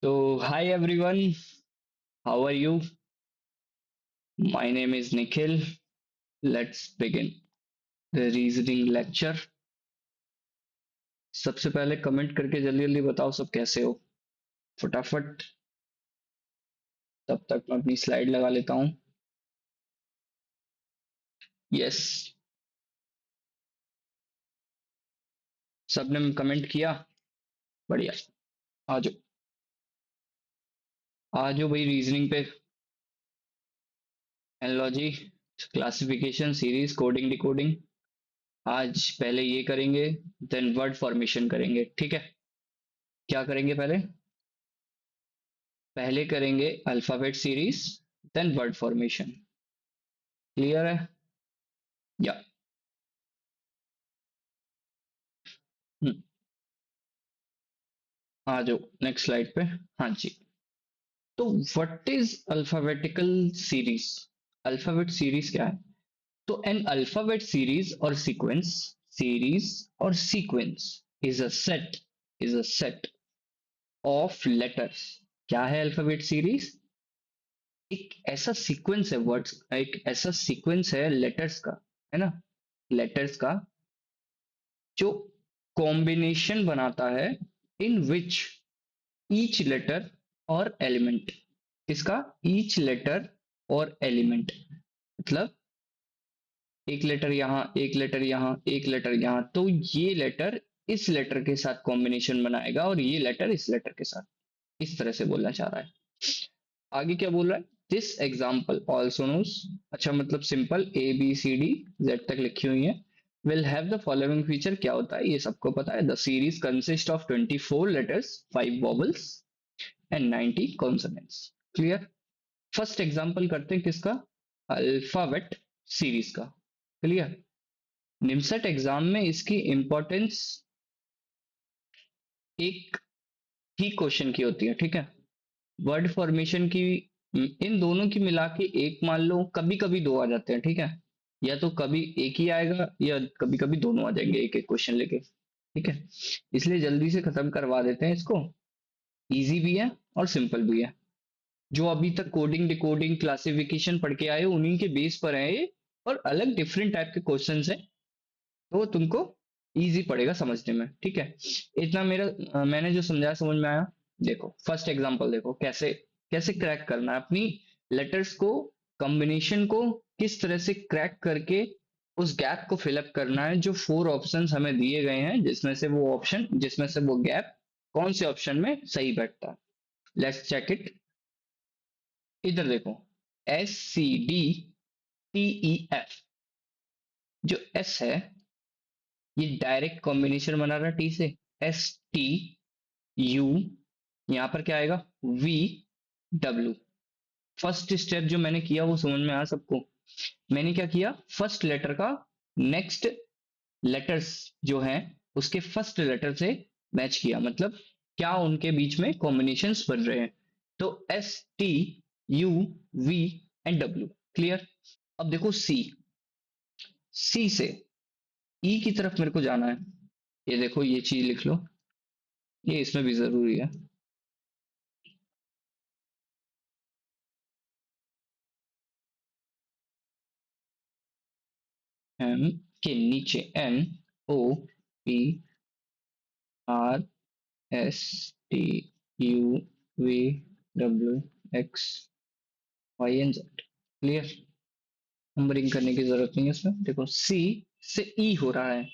So, hi everyone, how are you? My name is Nikhil. Let's begin the reasoning lecture. सबसे पहले comment करके जल्दी जल्दी बताओ सब कैसे हो फटाफट। तब तक मैं अपनी स्लाइड लगा लेता हूँ। यस, सबने कमेंट किया। बढ़िया। आ जाओ, आ जाओ भाई रीजनिंग पे। Analogy, classification, series, coding, decoding. आज पहले ये करेंगे, देन वर्ड फॉर्मेशन करेंगे, ठीक है। क्या करेंगे पहले? पहले करेंगे alphabet series, then word formation. Clear है? या आ जाओ नेक्स्ट स्लाइड पे। हाँ जी। तो what is alphabetical series? Alphabet series क्या है? तो an alphabet series is a set of letters. क्या है अल्फाबेट सीरीज? एक ऐसा सीक्वेंस है वर्ड्स, एक ऐसा सीक्वेंस है लेटर्स का, है ना, लेटर्स का, जो कॉम्बिनेशन बनाता है, इन विच ईच लेटर और एलिमेंट। किसका? ईच लेटर और एलिमेंट। मतलब एक लेटर यहाँ, एक लेटर यहाँ, एक लेटर यहाँ, तो ये लेटर इस लेटर के साथ कॉम्बिनेशन बनाएगा और ये लेटर इस लेटर के साथ। इस तरह से बोलना चाह रहा है। आगे क्या बोल रहा है? This example also knows. अच्छा, मतलब simple A B C D Z तक लिखी हुई है। Will have the following feature. क्या होता है ये सबको पता है। The series consist of 24 letters, 5 vowels and 90 consonants. Clear. First example करते हैं किसका? अल्फाबेट सीरीज का। क्लियर। निमसेट एग्जाम में इसकी इंपॉर्टेंस एक ही क्वेश्चन की होती है, ठीक है। वर्ड फॉर्मेशन की इन दोनों की मिला के एक मान लो, कभी कभी दो आ जाते हैं, ठीक है। या तो कभी एक ही आएगा या कभी कभी दोनों आ जाएंगे एक एक क्वेश्चन लेके, ठीक है। इसलिए जल्दी से खत्म करवा देते हैं इसको। इजी भी है और सिंपल भी है। जो अभी तक कोडिंग डिकोडिंग क्लासिफिकेशन पढ़ के आए हो उन्हीं के बेस पर है ये। और अलग डिफरेंट टाइप के क्वेश्चंस हैं, तो तुमको इजी पड़ेगा समझने में, ठीक है। इतना मेरा मैंने जो समझाया समझ में आया? देखो फर्स्ट एग्जांपल, देखो कैसे कैसे क्रैक करना है अपनी लेटर्स को, कॉम्बिनेशन को किस तरह से क्रैक करके उस गैप को फिलअप करना है जो 4 ऑप्शंस हमें दिए गए हैं, जिसमें से वो गैप कौन से ऑप्शन में सही बैठता है। Let's check it. इधर देखो, SCDTEF। जो एस है ये डायरेक्ट कॉम्बिनेशन बना रहा है टी से। STU, यहां पर क्या आएगा? VW। फर्स्ट स्टेप जो मैंने किया वो समझ में आया सबको? मैंने क्या किया, फर्स्ट लेटर का नेक्स्ट लेटर्स जो हैं उसके फर्स्ट लेटर से मैच किया, मतलब क्या उनके बीच में कॉम्बिनेशंस बन रहे हैं। तो STUV क्लियर। अब देखो सी से ई की तरफ मेरे को जाना है। ये देखो ये चीज लिख लो, ये इसमें भी जरूरी है। एम के नीचे NOPRSTUVW XYZ। क्लियर। नंबरिंग करने की जरूरत नहीं है इसमें। देखो सी से ई हो रहा है।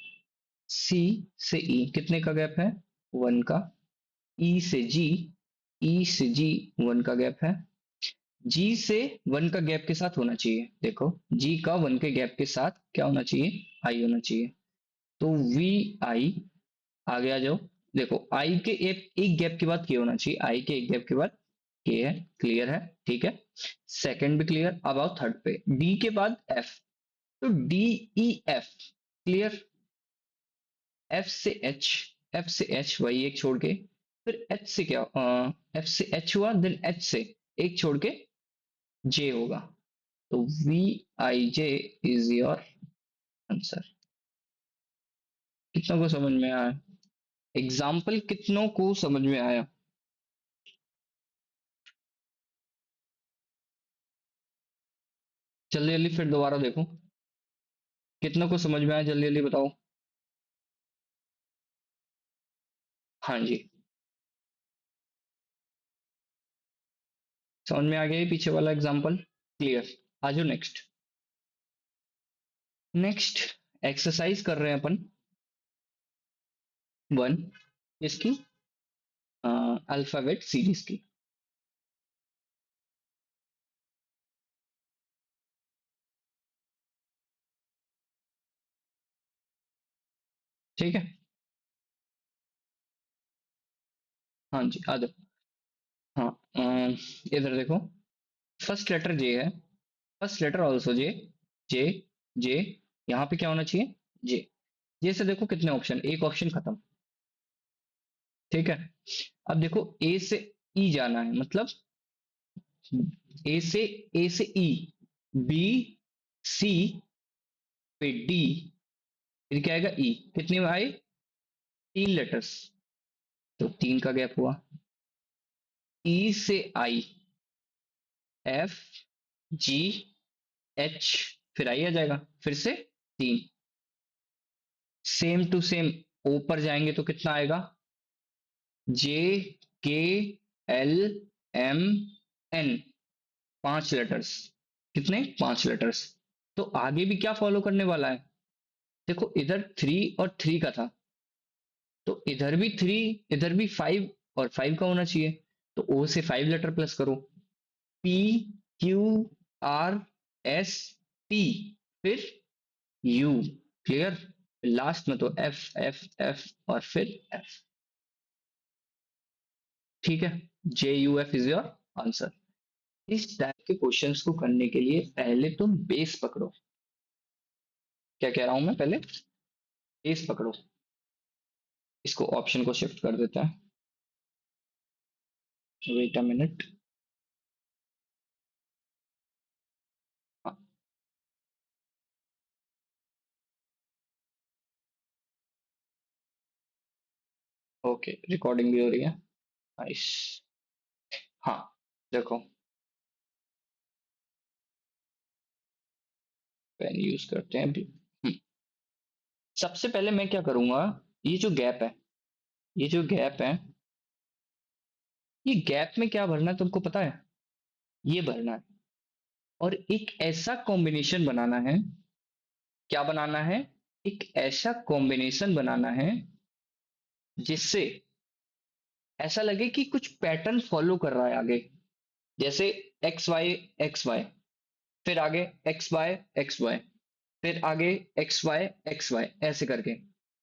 सी से ई कितने का गैप है? 1 का। ई से जी 1 का गैप है। जी से 1 का गैप के साथ होना चाहिए। देखो जी का 1 के गैप के साथ क्या होना चाहिए? आई होना चाहिए। तो VI आगे आ जाओ। देखो आई के एक गैप के बाद के होना चाहिए। आई के एक गैप के बाद के है। क्लियर है, ठीक है। सेकंड भी क्लियर। अब आओ थर्ड पे, डी के बाद एफ। तो DEF। क्लियर। एफ से एच वही एक छोड़ के, फिर एच से क्या, एफ से एच हुआ, देन एच से एक छोड़ के जे होगा। तो VIJ इज योर आंसर। कितनों को समझ में आया? एग्जाम्पल कितनों को समझ में आया? जल्दी जल्दी फिर दोबारा देखो, कितना को समझ में आया, जल्दी जल्दी बताओ। हाँ जी, समझ में आ गया ये पीछे वाला एग्जांपल, क्लियर। आ जाओ नेक्स्ट। नेक्स्ट एक्सरसाइज कर रहे हैं अपन, वन, इसकी अल्फाबेट सीरीज की। ठीक है, हाँ जी आ जाओ। हाँ, इधर देखो, फर्स्ट लेटर जे है, फर्स्ट लेटर ऑल्सो जे, जे, जे, यहाँ पे क्या होना चाहिए, जे। जे से देखो कितने ऑप्शन, एक ऑप्शन खत्म। ठीक है, अब देखो ए से ई जाना है, मतलब ए से, ए से ई, बी, सी, पे डी, फिर क्या आएगा ई, कितने में आए, तीन लेटर्स, तो तीन का गैप हुआ। ई से आई, एफ, जी, एच, फिर आई आ जाएगा, फिर से तीन, सेम टू सेम ओ पर जाएंगे तो कितना आएगा, जे, के, एल, एम, एन, पांच लेटर्स, कितने, पांच लेटर्स। तो आगे भी क्या फॉलो करने वाला है, देखो इधर थ्री और थ्री का था, तो इधर भी थ्री, इधर भी फाइव और फाइव का होना चाहिए, तो ओ से फाइव लेटर प्लस करो, P, Q, R, S, T, फिर यू, क्लियर। लास्ट में तो एफ, एफ, एफ और फिर एफ। ठीक है, J U F is your answer. इस टाइप के क्वेश्चंस को करने के लिए पहले तुम बेस पकड़ो। क्या कह रहा हूं मैं, पहले बेस पकड़ो। इसको ऑप्शन को शिफ्ट कर देता है, wait a minute. Okay, recording भी हो रही है, नाइस। हाँ, देखो, पेन यूज करते हैं अभी। सबसे पहले मैं क्या करूंगा, ये जो गैप है, ये जो गैप है, ये गैप में क्या भरना है तुमको पता है, ये भरना है, और एक ऐसा कॉम्बिनेशन बनाना है, क्या बनाना है, एक ऐसा कॉम्बिनेशन बनाना है जिससे ऐसा लगे कि कुछ पैटर्न फॉलो कर रहा है आगे, जैसे एक्स वाई, फिर आगे एक्स वाई, फिर आगे एक्स वाई ऐसे करके,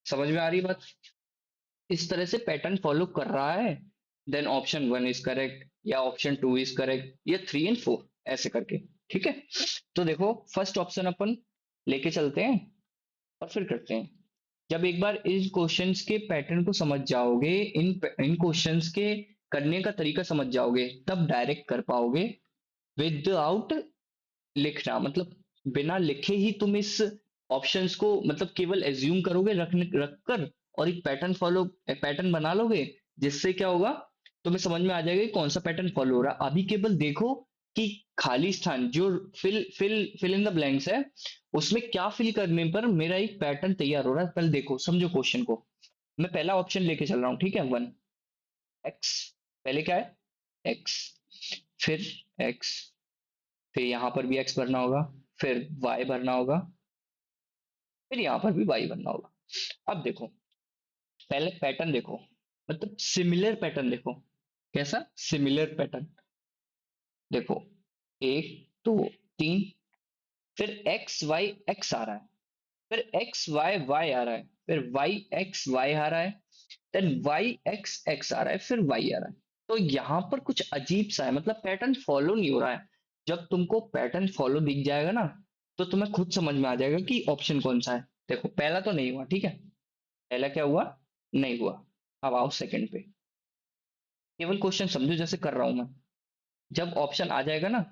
समझ में आ रही बात, इस तरह से पैटर्न फॉलो कर रहा है, then option one is correct, या ऑप्शन टू इज करेक्ट, या थ्री एंड फोर, ऐसे करके। ठीक है, तो देखो फर्स्ट ऑप्शन अपन लेके चलते हैं और फिर करते हैं। जब एक बार इन क्वेश्चंस के पैटर्न को समझ जाओगे, इन क्वेश्चंस के करने का तरीका समझ जाओगे, तब डायरेक्ट कर पाओगे विदाउट लिखना, मतलब बिना लिखे ही तुम इस ऑप्शंस को मतलब केवल एज्यूम करोगे, रखकर, और एक पैटर्न फॉलो, पैटर्न बना लोगे, जिससे क्या होगा, तुम्हें समझ में आ जाएगा कि कौन सा पैटर्न फॉलो हो रहा है। अभी केवल देखो कि खाली स्थान जो फिल इन द ब्लैंक्स है, उसमें क्या फिल करने पर मेरा एक पैटर्न तैयार हो रहा है, पहले देखो समझो क्वेश्चन को। मैं पहला ऑप्शन लेके चल रहा हूँ, ठीक है, वन, एक्स, पहले क्या है, एक्स, फिर एक्स, फिर यहां पर भी एक्स भरना होगा, फिर वाई भरना होगा, फिर यहां पर भी वाई भरना होगा। अब देखो, पहले पैटर्न देखो, मतलब सिमिलर पैटर्न देखो, कैसा सिमिलर पैटर्न, देखो, एक, दो, तीन, फिर एक्स वाई एक्स आ रहा है, फिर एक्स वाई वाई आ रहा है, फिर वाई एक्स वाई आ रहा है, देन वाई एक्स एक्स आ रहा है, फिर वाई आ रहा है। तो यहां पर कुछ अजीब सा है, मतलब पैटर्न फॉलो नहीं हो रहा है। जब तुमको पैटर्न फॉलो दिख जाएगा ना, तो तुम्हें खुद समझ में आ जाएगा कि ऑप्शन कौन सा है। देखो पहला तो नहीं हुआ, ठीक है, पहला क्या हुआ, नहीं हुआ। अब आओ सेकंड पे, केवल क्वेश्चन समझो जैसे कर रहा हूं मैं। जब ऑप्शन आ जाएगा ना,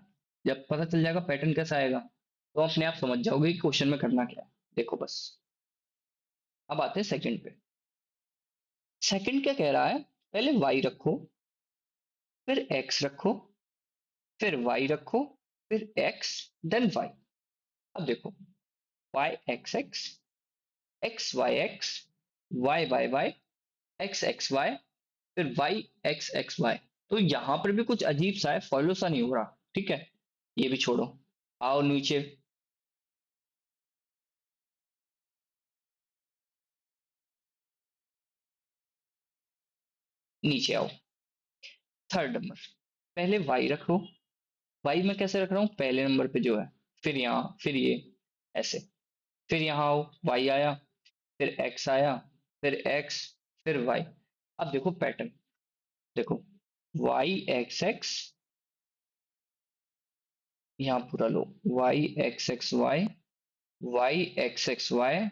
जब पता चल जाएगा पैटर्न कैसा आएगा, तो अपने आप समझ जाओगे कि क्वेश्चन में करना क्या है। देखो बस, अब आते हैं सेकंड पे। सेकंड क्या कह रहा है, पहले वाई रखो, फिर एक्स रखो, फिर वाई रखो, फिर एक्स, देन वाई। अब देखो, Y X X, X Y X, Y Y Y, X X Y, फिर वाई एक्स एक्स वाई। तो यहां पर भी कुछ अजीब सा है, फॉलो सा नहीं हो रहा। ठीक है, ये भी छोड़ो, आओ नीचे। नीचे आओ, थर्ड नंबर, पहले वाई रखो। वाई में कैसे रख रहा हूँ, पहले नंबर पे जो है, फिर यहाँ, फिर ये, ऐसे। फिर यहाँ आओ, वाई आया, फिर एक्स आया, फिर एक्स, फिर वाई। अब देखो पैटर्न, देखो, वाई एक्स एक्स, यहाँ पूरा लो, Y X X Y, Y X X Y,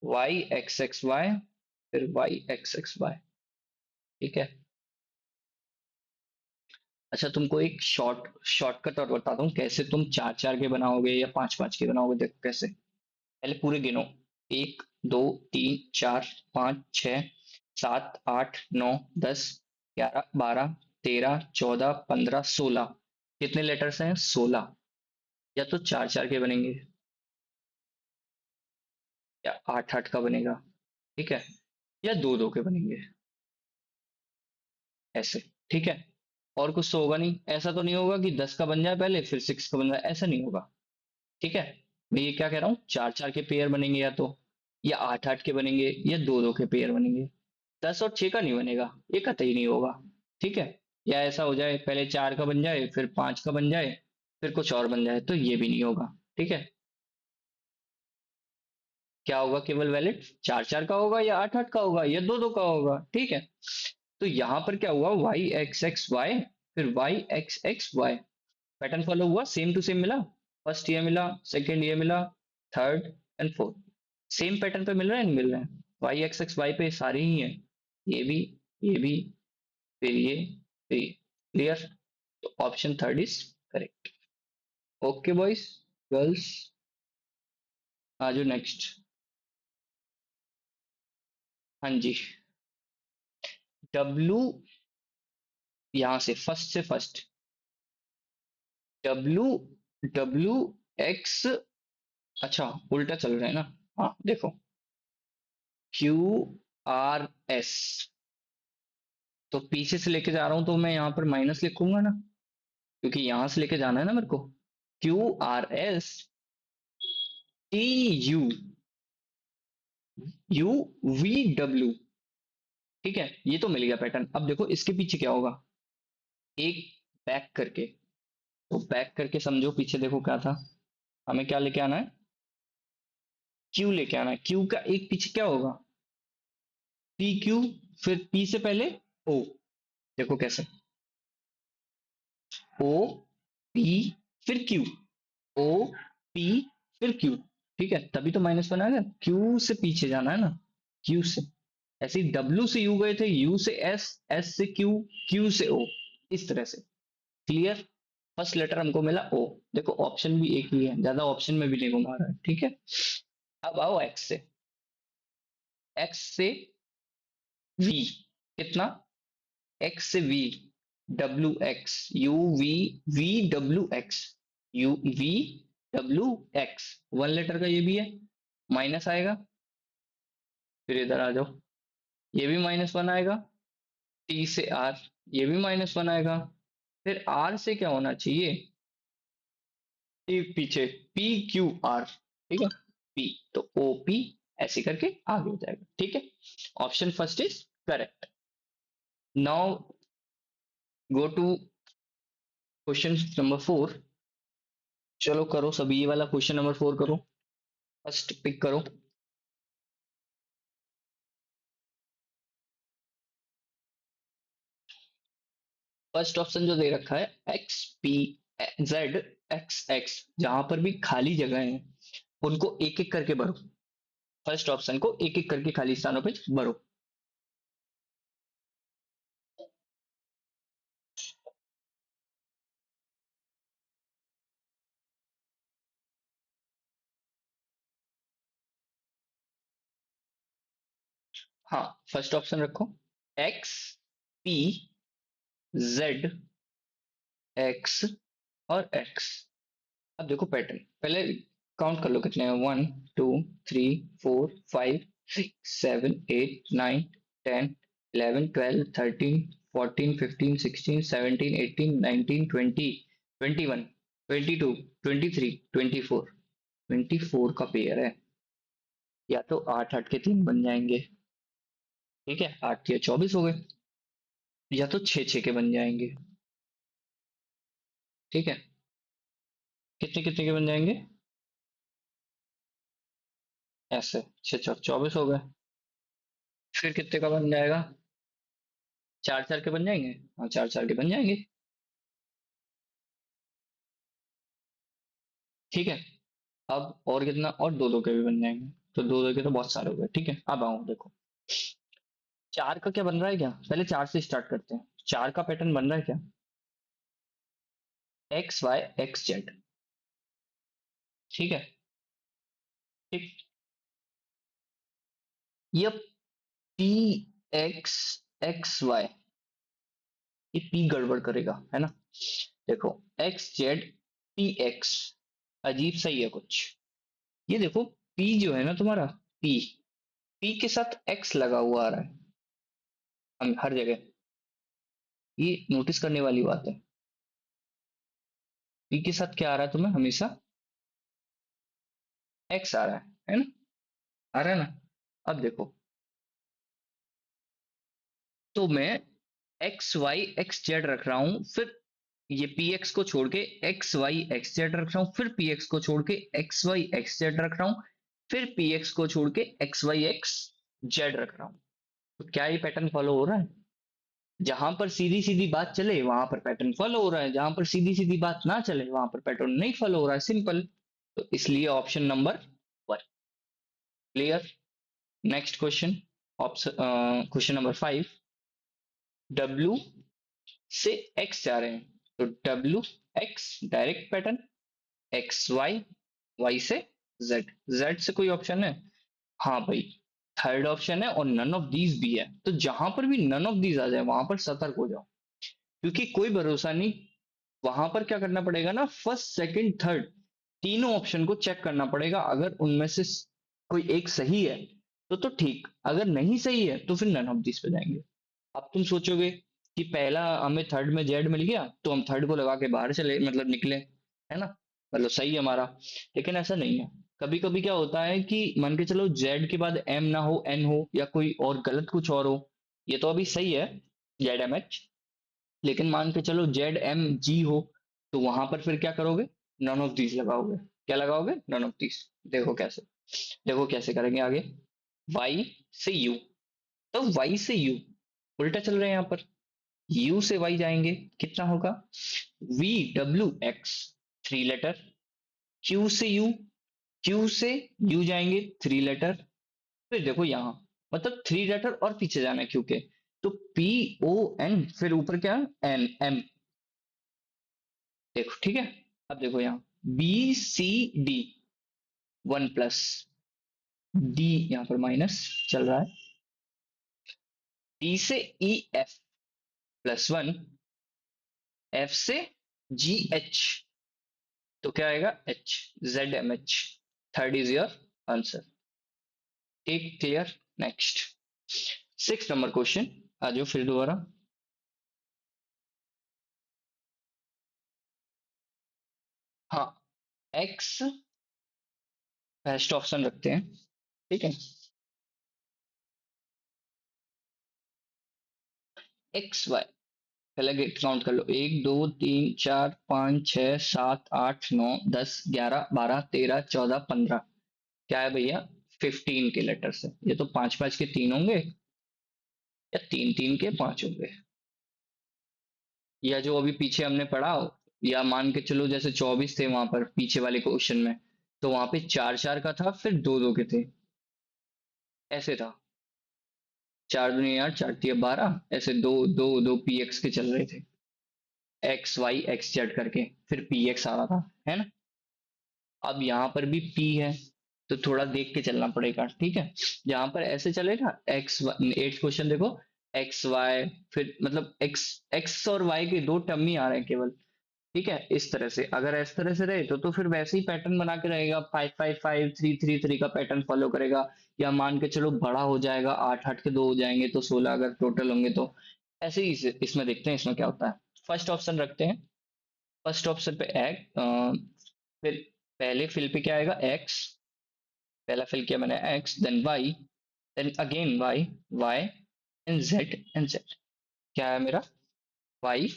Y X X Y, फिर वाई एक्स एक्स वाई। ठीक है। अच्छा, तुमको एक शॉर्टकट और बताता हूँ कैसे तुम चार चार के बनाओगे या पांच पांच के बनाओगे। देखो कैसे, पहले पूरे गिनो, एक, दो, तीन, चार, पाँच, छ, सात, आठ, नौ, 10, 11, 12, 13, 14, 15, 16। कितने लेटर्स हैं, 16। या तो चार चार के बनेंगे, या आठ आठ का बनेगा। ठीक है, या दो दो के बनेंगे, ऐसे। ठीक है, और कुछ तो होगा नहीं। ऐसा तो नहीं होगा कि 10 का बन जाए पहले फिर 6 का बन जाए, ऐसा नहीं होगा। ठीक है, मैं ये क्या कह रहा हूँ, चार चार के पेयर बनेंगे या तो, या आठ आठ के बनेंगे, या दो दो के पेयर बनेंगे। 10 और 6 का नहीं बनेगा, ये कतई नहीं होगा। ठीक है, या ऐसा हो जाए पहले चार का बन जाए, फिर पांच का बन जाए, फिर कुछ और बन जाए, तो ये भी नहीं होगा। ठीक है, क्या होगा, केवल वैलिड चार चार का होगा, या आठ आठ का होगा, या दो दो का होगा। ठीक है, तो यहां पर क्या हुआ, वाई एक्स एक्स वाई, फिर Y X X Y. Pattern follow हुआ, सेम टू सेम मिला। फर्स्ट ये मिला, सेकंड ये मिला, third and fourth, same pattern पे मिल रहा है, नहीं मिल रहा है। वाई एक्स एक्स वाई पे सारे ही हैं, ये भी, ये भी, फिर ये, फिर ये। क्लियर, तो option third is correct. Okay boys, girls, आ जाओ नेक्स्ट। हाँ जी, डब्लू, यहां से फर्स्ट से फर्स्ट, डब्लू, डब्लू एक्स, अच्छा उल्टा चल रहा है ना। हाँ देखो, क्यू आर एस, तो पीछे से लेके जा रहा हूं तो मैं यहाँ पर माइनस लिखूंगा ना, क्योंकि यहां से लेके जाना है ना मेरे को। Q R S, T U, you V W. ठीक है, ये तो मिल गया पैटर्न। अब देखो इसके पीछे क्या होगा, एक बैक करके, तो बैक करके समझो, पीछे देखो क्या था, हमें क्या लेके आना है, क्यू लेके आना है। क्यू का एक पीछे क्या होगा, पी क्यू, फिर पी से पहले ओ। देखो कैसे, ओ पी, फिर क्यू, ओ पी, फिर क्यू। ठीक है, तभी तो माइनस बना है, क्यू से पीछे जाना है ना, क्यू से। ऐसे ही डब्ल्यू से यू गए थे, यू से एस, एस से क्यू, क्यू से ओ, इस तरह से। क्लियर, फर्स्ट लेटर हमको मिला ओ। देखो ऑप्शन भी एक ही है, ज्यादा ऑप्शन में भी नहीं घुमा रहा है। ठीक है, अब आओ एक्स से, एक्स से वी, कितना, एक्स से V, W X, U V, V W X, U V W X. One letter का ये भी है, माइनस आएगा, फिर इधर आ जाओ, ये भी माइनस वन आएगा, टी से आर, ये भी माइनस वन आएगा, फिर आर से क्या होना चाहिए, टी पीछे, पी क्यू आर। ठीक है, पी, तो ओ पी, ऐसे करके आगे हो जाएगा। ठीक है, option first is correct. Now go to question number four. चलो करो सभी, ये वाला क्वेश्चन नंबर फोर करो, फर्स्ट पिक करो। फर्स्ट ऑप्शन जो दे रखा है, X P Z X X, जहां पर भी खाली जगह है उनको एक एक करके भरो। फर्स्ट ऑप्शन को एक एक करके खाली स्थानों पे भरो। हाँ, फर्स्ट ऑप्शन रखो, एक्स पी जेड एक्स और एक्स। अब देखो पैटर्न, पहले काउंट कर लो कितने हैं, 1 2 3 4 5 6 7 8 9 10 11 12 13 14 15 16 17 18 19 20 21 22 23 24 24 का पेयर है। या तो 8 8 के 3 बन जाएंगे, ठीक है, 8 या 24 हो गए, या तो 6 6 के बन जाएंगे, ठीक है। कितने कितने के बन जाएंगे, ऐसे 6 6 24 हो गए। फिर कितने का बन जाएगा, 4 4 के बन जाएंगे, हाँ 4 4 के बन जाएंगे, ठीक है। अब और कितना, और 2 2 के भी बन जाएंगे, तो 2 2 के तो बहुत सारे हो गए, ठीक है। अब आओ देखो, 4 का क्या बन रहा है, क्या पहले 4 से स्टार्ट करते हैं। 4 का पैटर्न बन रहा है क्या, एक्स वाई एक्स जेड, ठीक है। ठीक, ये पी एक्स एक्स वाई, ये पी गड़बड़ करेगा है ना। देखो एक्स जेड पी एक्स, अजीब सा ही है कुछ। ये देखो पी जो है ना तुम्हारा, पी पी के साथ एक्स लगा हुआ आ रहा है हर जगह, ये नोटिस करने वाली बात है। पी के साथ क्या आ रहा है तुम्हें हमेशा, एक्स आ रहा है ना, आ रहा है ना। अब देखो, तो मैं एक्स वाई एक्स जेड रख रहा हूं, फिर ये पी एक्स को छोड़ के एक्स वाई एक्स जेड रख रहा हूं, फिर पी एक्स को छोड़ के एक्स वाई एक्स जेड रख रहा हूं, फिर पी एक्स को छोड़ के एक्स वाई एक्स जेड रख रहा हूं। तो क्या ये पैटर्न फॉलो हो रहा है, जहां पर सीधी सीधी बात चले वहां पर पैटर्न फॉलो हो रहा है, जहां पर सीधी सीधी बात ना चले वहां पर पैटर्न नहीं फॉलो हो रहा है, सिंपल। तो इसलिए option number 1 clear. Next question, option question number 5, W से एक्स जा रहे हैं, तो W X direct pattern, X Y Y से जेड, जेड से कोई ऑप्शन है, हाँ भाई थर्ड ऑप्शन है, और नन ऑफ दीज भी है। तो जहां पर भी नन ऑफ दीज आ जाए वहां पर सतर्क हो जाओ, क्योंकि कोई भरोसा नहीं। वहां पर क्या करना पड़ेगा ना, फर्स्ट सेकंड थर्ड तीनों ऑप्शन को चेक करना पड़ेगा, अगर उनमें से कोई एक सही है तो ठीक, अगर नहीं सही है तो फिर नन ऑफ दिस पे जाएंगे। अब तुम सोचोगे कि पहला हमें थर्ड में जेड मिल गया तो हम थर्ड को लगा के बाहर चले, मतलब निकले, है ना, मतलब सही है हमारा। लेकिन ऐसा नहीं है, कभी कभी क्या होता है कि मान के चलो जेड के बाद एम ना हो, एन हो, या कोई और गलत कुछ और हो। ये तो अभी सही है, जेड एम एच, लेकिन मान के चलो जेड एम जी हो, तो वहां पर फिर क्या करोगे, नन ऑफ दीज लगाओगे। क्या लगाओगे, नन ऑफ दीज। देखो कैसे, देखो कैसे करेंगे आगे, वाई से यू, तो वाई से यू उल्टा चल रहे हैं यहाँ पर, यू से वाई जाएंगे, कितना होगा, V W X 3 letter, Q से यू, क्यू से यू जाएंगे 3 लेटर, फिर देखो यहाँ, मतलब 3 लेटर और पीछे जाना है क्यू के, तो पी ओ एन, फिर ऊपर क्या, एन एम, देखो ठीक है। अब देखो यहाँ B C D 1 plus, D यहाँ पर माइनस चल रहा है, डी से ई एफ +1, एफ से जी एच, तो क्या आएगा, H, Z M H, third is your answer. Take clear. Next 6 number question, आ जाओ फिर दोबारा। हाँ, एक्स बेस्ट ऑप्शन रखते हैं, ठीक है। एक्स वाई, पहले गेट काउंट कर लो, 1 2 3 4 5 6 7 8 9 10 11 12 13 14 15, क्या है भैया, 15 के लेटर से, ये तो 5 5 के 3 होंगे, या 3 3 के 5 होंगे, या जो अभी पीछे हमने पढ़ा हो, या मान के चलो जैसे 24 थे वहां पर पीछे वाले क्वेश्चन में, तो वहां पे 4 4 का था, फिर 2 2 के थे, ऐसे था, 4 दूनी 8 4 तिया 12, ऐसे दो दो दो पी एक्स के चल रहे थे, एक्स वाई एक्स जेड करके, फिर पी एक्स आ रहा था, है ना। अब यहाँ पर भी पी है, तो थोड़ा देख के चलना पड़ेगा, ठीक है। जहां पर ऐसे चलेगा एक्स, 8 क्वेश्चन देखो, एक्स वाई, फिर मतलब एक्स एक्स और वाई के 2 टर्म ही आ रहे हैं केवल, ठीक है, इस तरह से अगर इस तरह से रहे तो फिर वैसे ही पैटर्न बना के रहेगा, 5 5 5 3 3 3 का पैटर्न फॉलो करेगा। या मान के चलो बड़ा हो जाएगा, 8 8 के 2 हो जाएंगे तो 16 अगर टोटल होंगे तो। ऐसे ही इसमें देखते हैं इसमें क्या होता है। फर्स्ट ऑप्शन रखते हैं। फर्स्ट ऑप्शन पे फिर पहले फिल पे क्या आएगा, एक्स। पहला फिल किया मैंने X, then Y, then again Y, Y and Z. क्या है मेरा, वाई,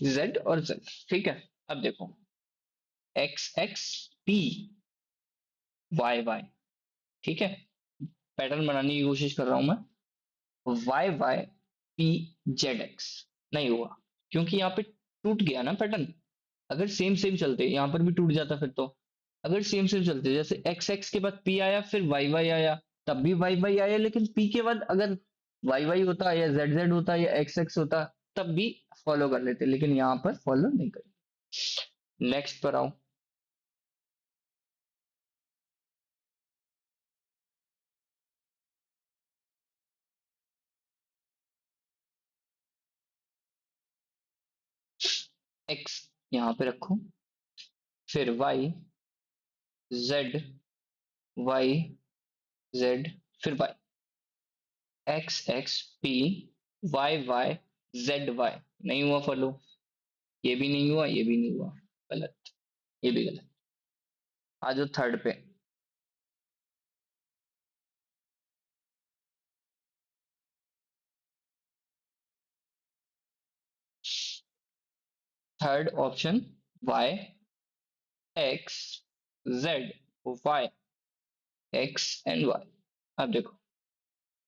जेड और जेड। ठीक है। अब देखो, X X P Y Y. ठीक है, पैटर्न बनाने की कोशिश कर रहा हूं मैं। Y Y P Z X. नहीं हुआ, क्योंकि यहाँ पे टूट गया ना पैटर्न। अगर सेम सेम चलते यहाँ पर भी टूट जाता फिर तो। अगर सेम सेम चलते, जैसे एक्स एक्स के बाद पी आया फिर वाई वाई आया, तब भी वाई वाई आया, लेकिन पी के बाद अगर वाई वाई होता या जेड जेड होता या एक्स एक्स होता तब भी फॉलो कर लेते, लेकिन यहाँ पर फॉलो नहीं कर। नेक्स्ट पर आओ। एक्स यहाँ पे रखो, फिर वाई, जेड, वाई, जेड, फिर Y, X X P Y Y Z Y. नहीं हुआ फॉलो, ये भी नहीं हुआ, ये भी नहीं हुआ, गलत, ये भी गलत। आ जाओ थर्ड पे। Third option, Y X Z Y, X and Y. अब देखो,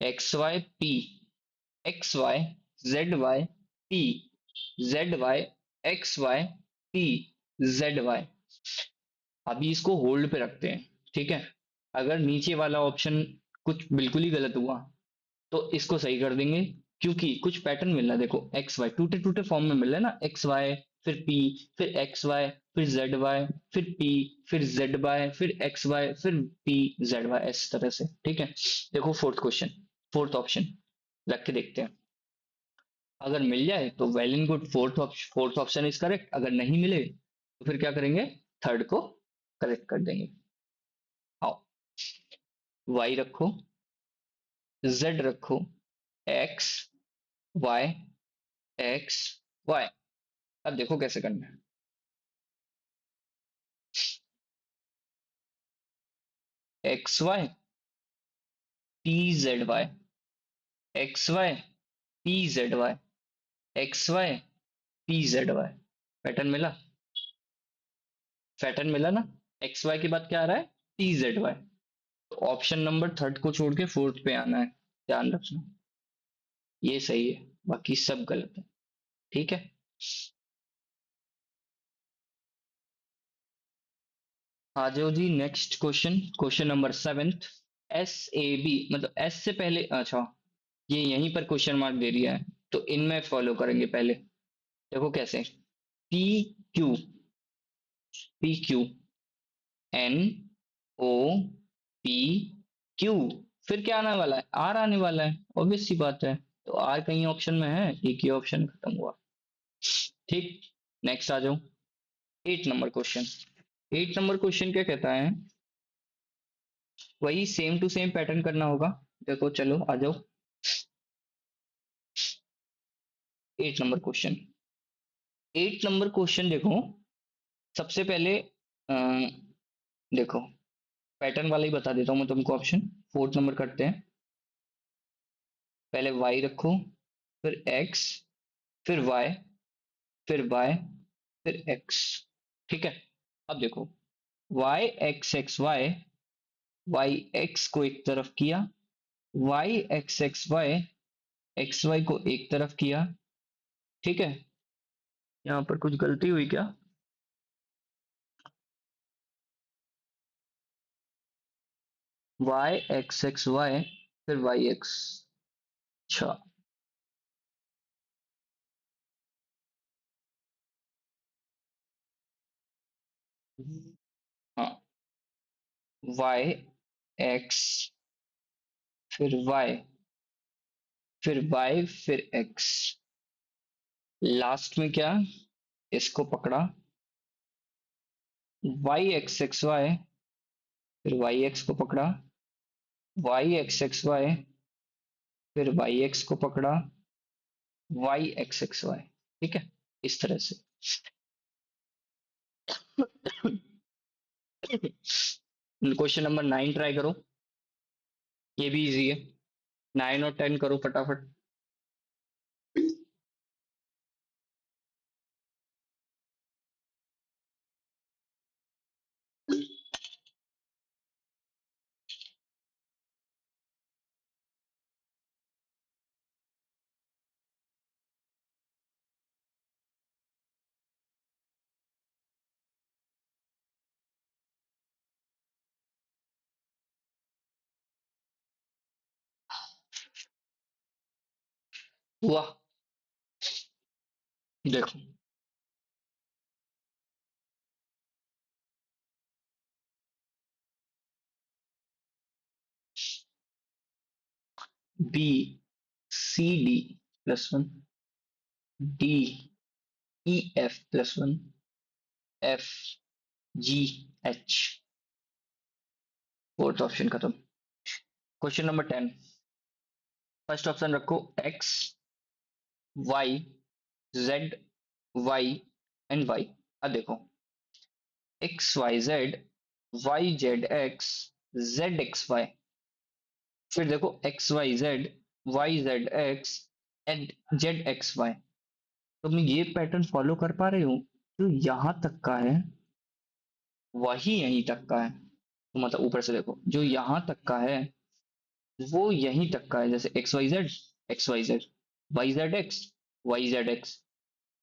X Y P, X Y Z Y P, Z Y X Y P, Z Y. अभी इसको होल्ड पे रखते हैं। ठीक है, अगर नीचे वाला ऑप्शन कुछ बिल्कुल ही गलत हुआ तो इसको सही कर देंगे, क्योंकि कुछ पैटर्न मिल रहा है। देखो एक्स वाई टूटे टूटे फॉर्म में मिल रहा है ना, एक्स वाई फिर पी, फिर एक्स वाई, फिर जेड वाई, फिर पी, फिर जेड वाई, फिर एक्स वाई, फिर पी, जेड वाई, इस तरह से। ठीक है, देखो फोर्थ क्वेश्चन, फोर्थ ऑप्शन रख के देखते हैं। अगर मिल जाए तो well and good, fourth option is correct. अगर नहीं मिले तो फिर क्या करेंगे, थर्ड को करेक्ट कर देंगे। आओ, वाई रखो, जेड रखो, एक्स वाई, एक्स वाई। अब देखो कैसे करना है। X Y P Z Y, X Y P Z Y, X Y P Z Y. Pattern मिला, पैटर्न मिला ना। एक्स वाई के बाद क्या आ रहा है, पी जेड वाई। तो ऑप्शन नंबर थर्ड को छोड़ के फोर्थ पे आना है, ध्यान रखना। ये सही है, बाकी सब गलत है। ठीक है। आ जाओ जी, next question, question number seventh. S A B, मतलब एस से पहले, अच्छा ये यहीं पर क्वेश्चन मार्क दे दिया है, तो इनमें फॉलो करेंगे पहले। देखो कैसे, P Q, P Q, N O P Q, फिर क्या आने वाला है, आर आने वाला है, ऑब्वियस सी बात है। तो आर कहीं ऑप्शन में है, एक ही ऑप्शन खत्म हुआ। ठीक, नेक्स्ट आ जाओ, 8 नंबर क्वेश्चन। 8 नंबर क्वेश्चन क्या कहता है, वही सेम टू सेम पैटर्न करना होगा। देखो चलो आ जाओ, 8 नंबर क्वेश्चन। 8 नंबर क्वेश्चन देखो, सबसे पहले देखो पैटर्न वाला ही बता देता हूँ मैं तुमको ऑप्शन। फोर्थ नंबर करते हैं, पहले वाई रखो, फिर एक्स, फिर वाई, फिर वाई, फिर एक्स। ठीक है, अब देखो, Y X X Y, Y X को एक तरफ किया, Y X X Y, X Y को एक तरफ किया। ठीक है, यहाँ पर कुछ गलती हुई क्या, वाई एक्स एक्स वाई, फिर वाई एक्स। अच्छा, हाँ, वाई एक्स, फिर वाई, फिर वाई, फिर एक्स, लास्ट में क्या, इसको पकड़ा, वाई एक्स एक्स वाई, फिर वाई एक्स को पकड़ा, वाई एक्स एक्स वाई, फिर वाई एक्स को पकड़ा, वाई एक्स एक्स वाई। ठीक है, इस तरह से। क्वेश्चन नंबर 9 ट्राई करो, ये भी इजी है। 9 और 10 करो फटाफट। वाह, देखो, B C D +1, D E F +1, F G H. Fourth option खत्म। क्वेश्चन नंबर 10, फर्स्ट ऑप्शन रखो X Y Z Y and Y. अब देखो, X Y Z, Y Z X, Z X Y. फिर देखो X Y Z, Y Z X and Z X Y. तो मैं ये pattern follow कर पा रही हूँ, जो यहां तक का है वही यहीं तक का है। तो मतलब ऊपर से देखो, जो यहां तक का है वो यहीं तक का है। जैसे X Y Z, Y Z X, Y Z X,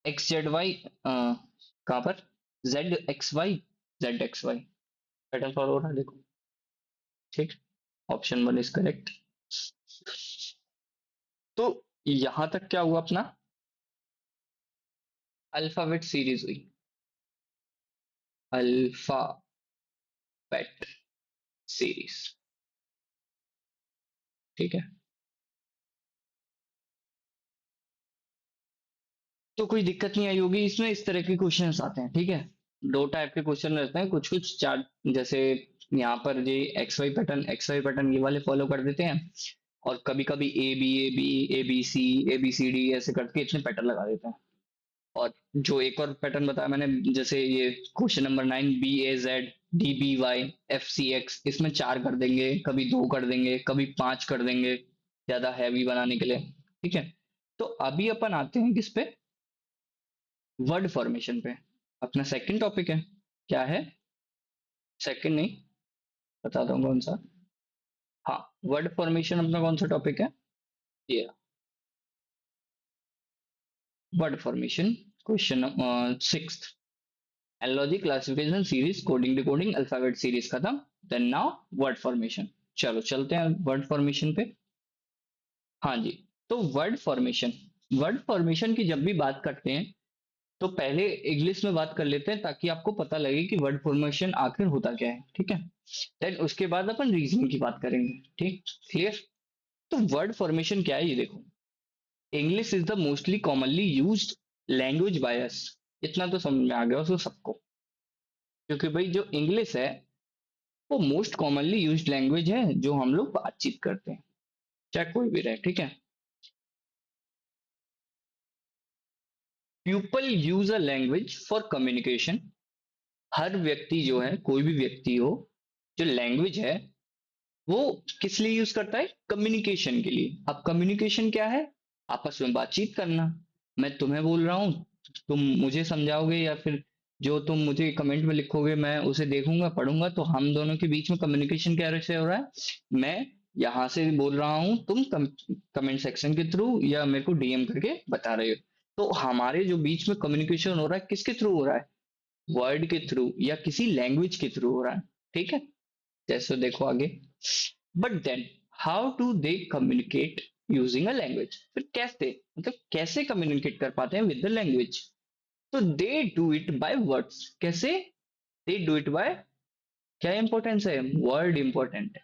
X Z Y, कहाँ पर, Z X Y, Z X Y. Pattern follow हो रहा है, देखो। ठीक, ऑप्शन 1 इज करेक्ट। तो यहां तक क्या हुआ अपना, अल्फाबेट सीरीज हुई, अल्फाबेट सीरीज। ठीक है, तो कोई दिक्कत नहीं आई होगी इसमें। इस तरह के क्वेश्चंस आते हैं, ठीक है। दो टाइप के क्वेश्चन रहते हैं, कुछ कुछ चार, जैसे यहाँ पर ये एक्स वाई पैटर्न ये वाले फॉलो कर देते हैं, और कभी कभी A B C, A B C D ऐसे करके इतने पैटर्न लगा देते हैं। और जो एक और पैटर्न बताया मैंने, जैसे ये question number 9, B A Z D B Y F C X, इसमें 4 कर देंगे, कभी 2 कर देंगे, कभी 5 कर देंगे, ज्यादा हैवी बनाने के लिए। ठीक है, तो अभी अपन आते हैं किस पे, वर्ड फॉर्मेशन पे। अपना सेकंड टॉपिक है, क्या है, सेकंड नहीं, बता दूंगा कौन सा। हाँ, वर्ड फॉर्मेशन अपना कौन सा टॉपिक है, ये word formation. Question 6, analogy classification series coding decoding alphabet series खत्म। Then now word formation. चलो चलते हैं वर्ड फॉर्मेशन पे। हाँ जी, तो वर्ड फॉर्मेशन की जब भी बात करते हैं तो पहले इंग्लिश में बात कर लेते हैं, ताकि आपको पता लगे कि वर्ड फॉर्मेशन आखिर होता क्या है। ठीक है, देन उसके बाद अपन रीजनिंग की बात करेंगे। ठीक, क्लियर। तो वर्ड फॉर्मेशन क्या है, ये देखो। English is the mostly commonly used language by us. इतना तो समझ में आ गया उसको सबको, क्योंकि भाई जो इंग्लिश है वो मोस्ट कॉमनली यूज्ड लैंग्वेज है जो हम लोग बातचीत करते हैं, चाहे कोई भी रहे। ठीक है, people use a language for communication. हर व्यक्ति जो है, कोई भी व्यक्ति हो, जो लैंग्वेज है वो किस लिए यूज करता है, कम्युनिकेशन के लिए। अब कम्युनिकेशन क्या है, आपस में बातचीत करना। मैं तुम्हें बोल रहा हूँ, तुम मुझे समझाओगे, या फिर जो तुम मुझे कमेंट में लिखोगे मैं उसे देखूंगा पढ़ूंगा, तो हम दोनों के बीच में कम्युनिकेशन क्या से हो रहा है। मैं यहाँ से बोल रहा हूँ, तुम कमेंट सेक्शन के थ्रू या मेरे को डीएम करके बता रहे हो। तो हमारे जो बीच में कम्युनिकेशन हो रहा है किसके थ्रू हो रहा है, वर्ड के थ्रू या किसी लैंग्वेज के थ्रू हो रहा है। ठीक है, जैसे देखो आगे, but then how do they communicate using a language. फिर कैसे, मतलब कैसे कम्युनिकेट कर पाते हैं विद द लैंग्वेज। तो they do it by words. कैसे, दे डू इट बाय, क्या इंपॉर्टेंस है, वर्ड इंपॉर्टेंट है।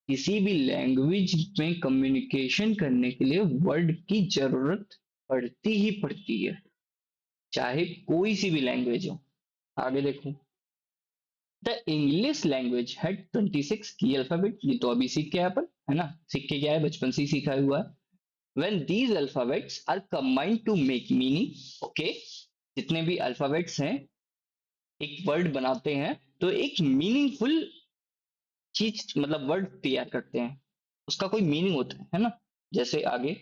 किसी भी लैंग्वेज में कम्युनिकेशन करने के लिए वर्ड की जरूरत पड़ती ही पड़ती है। चाहे कोई सी भी लैंग्वेज हो। आगे देखो, द इंग्लिश लैंग्वेज हैड 26 की अल्फाबेट, ये तो अभी सीख के आए अपन, है ना, सीख के क्या है, बचपन से ही सीखा हुआ है। When these alphabets are combined to make meaning, okay, जितने भी अल्फाबेट्स हैं एक वर्ड बनाते हैं, तो एक मीनिंगफुल चीज मतलब वर्ड तैयार करते हैं, उसका कोई मीनिंग होता है ना। जैसे आगे,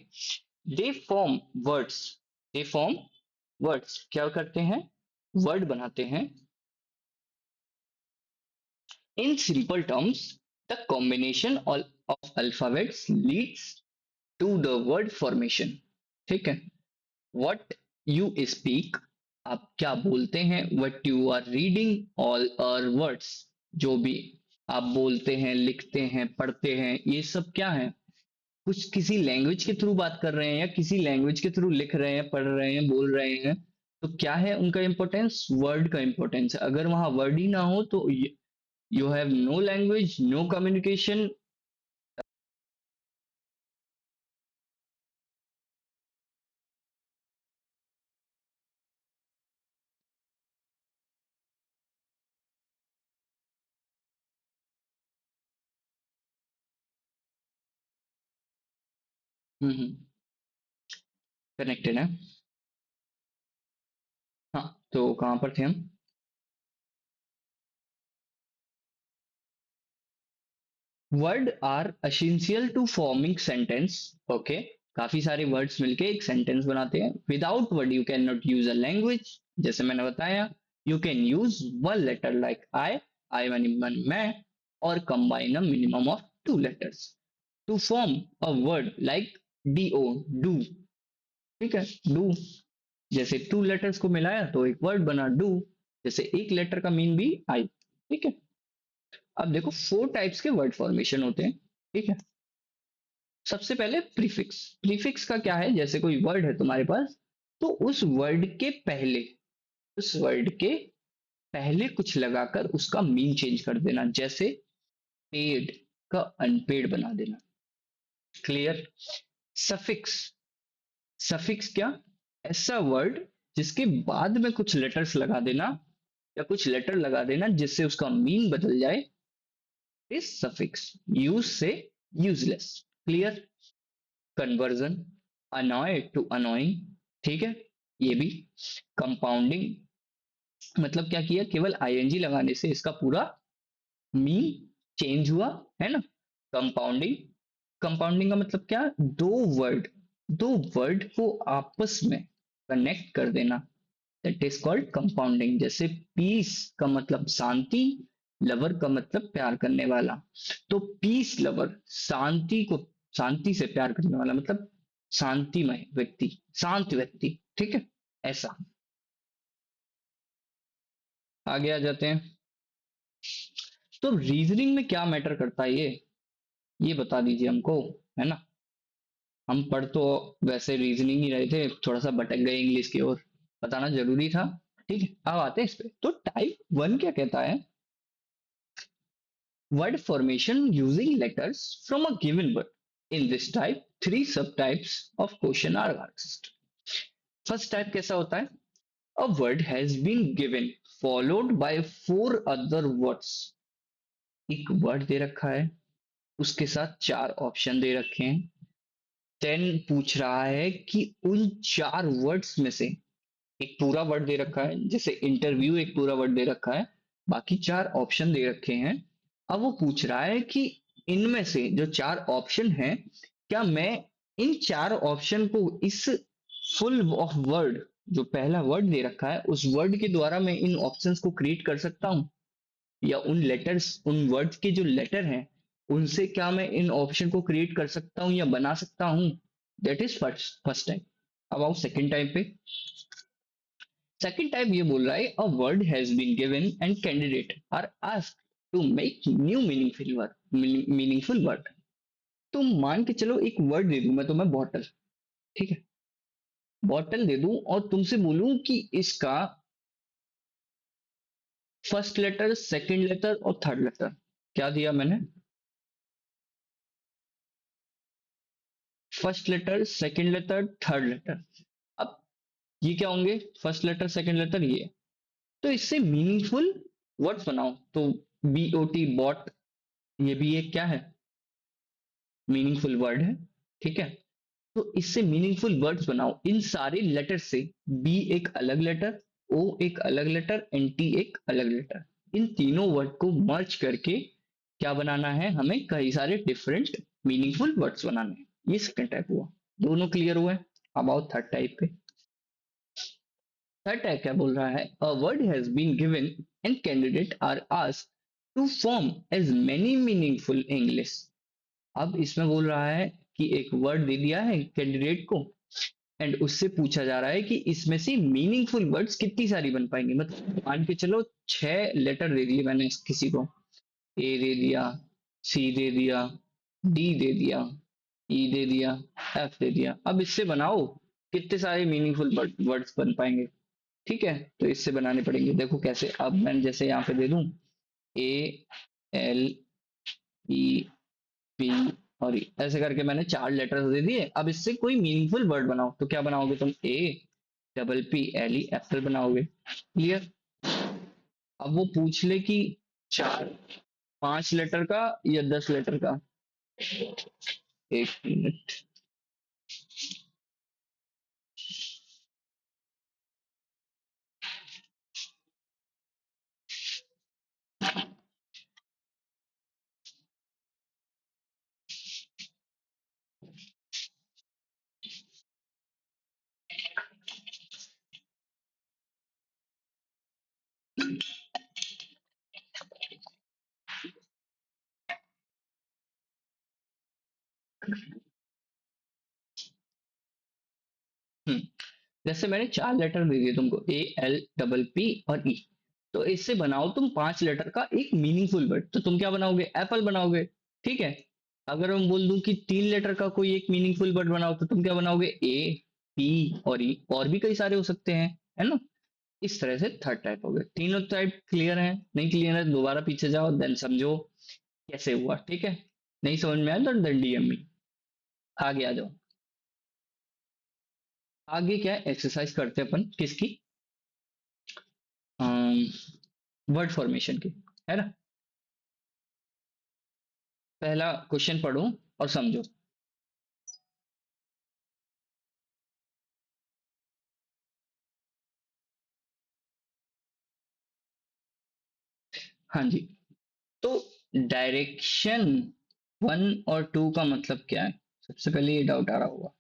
they form words, they form words क्या करते हैं, वर्ड बनाते हैं। In simple terms, the combination of alphabets leads to the word formation. ठीक है, वट यू स्पीक, आप क्या बोलते हैं, what you are reading, all are words, जो भी आप बोलते हैं, लिखते हैं, पढ़ते हैं, ये सब क्या है, कुछ किसी लैंग्वेज के थ्रू बात कर रहे हैं या किसी लैंग्वेज के थ्रू लिख रहे हैं, पढ़ रहे हैं, बोल रहे हैं, तो क्या है उनका इंपॉर्टेंस, वर्ड का इंपॉर्टेंस है। अगर वहां वर्ड ही ना हो तो you have no language, no communication. Connected है। हाँ, तो कहाँ पर थे हम। Word are essential to forming sentence, okay, काफी सारे वर्ड्स मिलके एक सेंटेंस बनाते हैं। Without word you can not use a language, जैसे मैंने बताया, you can use one letter like I, I मानी मैं, और combine a minimum of two letters to form a word like D O, do. ठीक है, डू, जैसे two letters को मिलाया तो एक वर्ड बना डू, जैसे एक लेटर का मीन भी आई। ठीक है, अब देखो फोर टाइप्स के वर्ड फॉर्मेशन होते हैं। ठीक है, सबसे पहले प्रीफिक्स। प्रीफिक्स का क्या है, जैसे कोई वर्ड है तुम्हारे पास, तो उस वर्ड के पहले, उस वर्ड के पहले कुछ लगाकर उसका मीन चेंज कर देना, जैसे पेड का अनपेड बना देना। क्लियर। सफिक्स, सफिक्स क्या, ऐसा वर्ड जिसके बाद में कुछ लेटर्स लगा देना या कुछ लेटर लगा देना जिससे उसका मीन बदल जाए, इज सफिक्स। यूज से useless. Clear. Conversion, annoy to annoying, ठीक है, ये भी। कंपाउंडिंग, मतलब क्या किया, केवल आईएनजी लगाने से इसका पूरा मीन चेंज हुआ, है ना। कंपाउंडिंग, कंपाउंडिंग का मतलब क्या, दो वर्ड, दो वर्ड को आपस में कनेक्ट कर देना, दैट इज कॉल्ड कंपाउंडिंग। जैसे पीस का मतलब शांति, लवर का मतलब प्यार करने वाला, तो पीस लवर, शांति को, शांति से प्यार करने वाला मतलब शांतिमय व्यक्ति, शांत व्यक्ति। ठीक है, ऐसा। आगे आ जाते हैं, तो रीजनिंग में क्या मैटर करता है ये बता दीजिए हमको, है ना। हम पढ़ तो वैसे रीजनिंग ही रहे थे, थोड़ा सा भटक गए इंग्लिश की ओर, बताना जरूरी था। ठीक है, अब आते हैं इस पे, तो टाइप वन क्या कहता है, word formation using letters from a given word. In this type, three subtypes of question are asked. First type कैसा होता है, a word has been given followed by four other words. एक word दे रखा है, उसके साथ चार ऑप्शन दे रखे हैं, देन पूछ रहा है कि उन चार वर्ड्स में से एक पूरा वर्ड दे रखा है, जैसे इंटरव्यू एक पूरा वर्ड दे रखा है, बाकी चार ऑप्शन दे रखे हैं। अब वो पूछ रहा है कि इनमें से जो चार ऑप्शन हैं, क्या मैं इन चार ऑप्शन को इस फुल ऑफ वर्ड, जो पहला वर्ड दे रखा है उस वर्ड के द्वारा मैं इन ऑप्शंस को क्रिएट कर सकता हूँ, या उन लेटर्स, उन वर्ड्स के जो लेटर हैं उनसे क्या मैं इन ऑप्शन को क्रिएट कर सकता हूँ या बना सकता हूँ। That is first first type. अब आओ सेकंड टाइप पे। सेकंड टाइप ये बोल रहा है, a word has been given and candidate are asked to make new meaningful word. तुम मान के चलो एक वर्ड दे दूं मैं तुम्हें, बॉटल। ठीक है, बॉटल दे दूं और तुमसे बोलूं कि इसका फर्स्ट लेटर, सेकंड लेटर और थर्ड लेटर, क्या दिया मैंने, first letter, second letter, third letter. अब ये क्या होंगे, फर्स्ट लेटर सेकंड लेटर ये। तो इससे मीनिंगफुल वर्ड्स बनाओ। तो BOT बॉट, ये भी एक क्या है, मीनिंगफुल वर्ड है। ठीक है, तो इससे मीनिंगफुल वर्ड्स बनाओ इन सारे लेटर से। बी एक अलग लेटर, ओ एक अलग लेटर, एंड टी एक अलग लेटर। इन तीनों वर्ड को मर्ज करके क्या बनाना है, हमें कई सारे डिफरेंट मीनिंगफुल वर्ड्स बनाने हैं। ये सेकंड टाइप हुआ। दोनों क्लियर हुए। अब आओ थर्ड टाइप पे। थर्ड टाइप क्या बोल रहा है, a word has been given and candidate are asked to form as many meaningful English. अब इसमें बोल रहा है कि एक वर्ड दे दिया है कैंडिडेट को, एंड उससे पूछा जा रहा है कि इसमें से मीनिंगफुल वर्ड्स कितनी सारी बन पाएंगे। मतलब मान के चलो 6 लेटर दे दिए मैंने किसी को, ए दे दिया, सी दे दिया, डी दे दिया, ई दे दिया, एफ दे दिया। अब इससे बनाओ कितने सारे मीनिंगफुल वर्ड्स बन पाएंगे। ठीक है, तो इससे बनाने पड़ेंगे। देखो कैसे, अब मैं जैसे यहाँ पे दे दूं ALEP और ऐसे करके मैंने 4 लेटर्स दे दिए। अब इससे कोई मीनिंगफुल वर्ड बनाओ, तो क्या बनाओगे तुम, APPLE एप्पल बनाओगे। क्लियर। अब वो पूछ ले कि 5 लेटर का या 10 लेटर का। एक मिनट। हम्म, जैसे मैंने 4 लेटर दे दिए तुमको, ALPP और E। तो इससे बनाओ तुम 5 लेटर का एक मीनिंगफुल वर्ड। तो तुम क्या बनाओगे, एप्पल बनाओगे। ठीक है। अगर मैं बोल दूं कि 3 लेटर का कोई एक मीनिंगफुल वर्ड बनाओ, तो तुम क्या बनाओगे, A, P और E। और भी कई सारे हो सकते हैं, है ना। इस तरह से थर्ड टाइप हो गए। तीनों टाइप क्लियर है? नहीं क्लियर है दोबारा पीछे जाओ, देन समझो कैसे हुआ। ठीक है, नहीं समझ में आया तो देन DM में। आगे आ जाओ। आगे क्या है, एक्सरसाइज करते हैं अपन किसकी, वर्ड फॉर्मेशन की, है ना। पहला क्वेश्चन पढ़ो और समझो। हाँ जी। तो डायरेक्शन 1 और 2 का मतलब क्या है, सबसे पहले ये डाउट आ रहा होगा।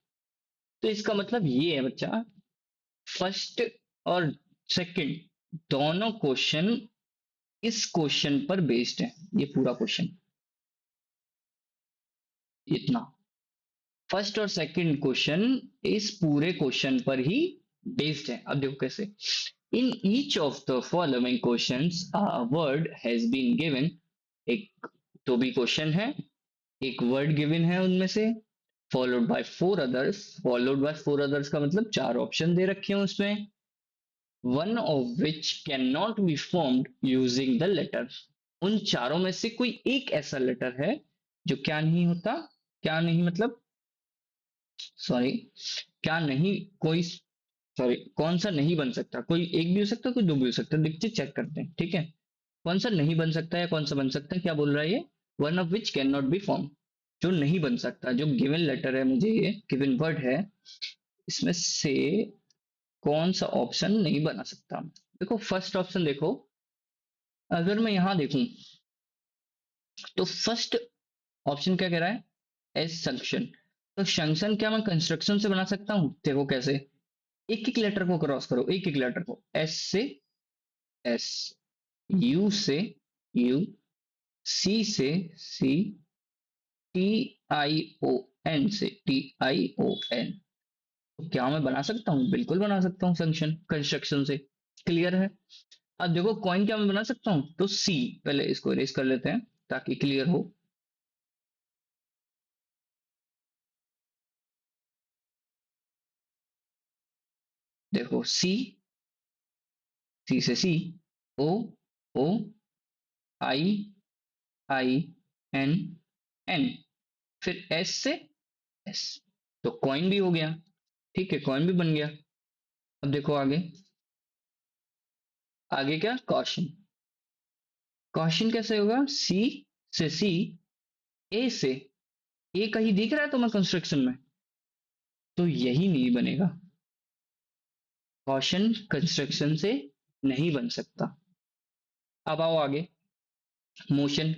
तो इसका मतलब ये है बच्चा, फर्स्ट और सेकंड दोनों क्वेश्चन इस क्वेश्चन पर बेस्ड है। ये पूरा क्वेश्चन इतना, फर्स्ट और सेकंड क्वेश्चन इस पूरे क्वेश्चन पर ही बेस्ड है। अब देखो कैसे, in each of the following questions a word has been given. एक तो भी क्वेश्चन है, एक वर्ड गिवन है उनमें से, followed by 4 others. Followed by 4 others का मतलब 4 ऑप्शन दे रखे हैं उसमें, one of which can not be formed using the letter. उन चारों में से कोई एक ऐसा लेटर है जो क्या नहीं होता, क्या नहीं मतलब, सॉरी, क्या नहीं, कोई, सॉरी, कौन सा नहीं बन सकता। कोई एक भी हो सकता है, कोई दो भी हो सकता है। देखते चेक करते हैं। ठीक है, कौन सा नहीं बन सकता है, कौन सा बन सकता है, क्या बोल रहा है ये, one of which can not B form. जो नहीं बन सकता, जो गिवन लेटर है मुझे, ये गिवन वर्ड है, इसमें से कौन सा ऑप्शन नहीं बना सकता। देखो फर्स्ट ऑप्शन देखो, अगर मैं यहां देखूं तो फर्स्ट ऑप्शन क्या कह रहा है, एस संक्शन। तो संक्शन क्या मैं कंस्ट्रक्शन से बना सकता हूं, देखो कैसे, एक एक लेटर को क्रॉस करो, एक एक लेटर को, एस से एस, यू से यू, सी से सी, TION से TION। तो क्या मैं बना सकता हूँ, बिल्कुल बना सकता हूँ फंक्शन कंस्ट्रक्शन से। क्लियर है। अब देखो कॉइन क्या मैं बना सकता हूँ, तो सी, पहले इसको इरेज कर लेते हैं ताकि क्लियर हो। देखो सी, सी से सी, ओ, ओ, I, I, N, फिर एस से एस। तो कॉइन भी हो गया। ठीक है, कॉइन भी बन गया। अब देखो आगे, आगे क्या क्वेश्चन, क्वेश्चन कैसे होगा, सी, ए से, ए कहीं दिख रहा है तुम्हें कंस्ट्रक्शन में, तो यही नहीं बनेगा, क्वेश्चन कंस्ट्रक्शन से नहीं बन सकता। अब आओ आगे, मोशन,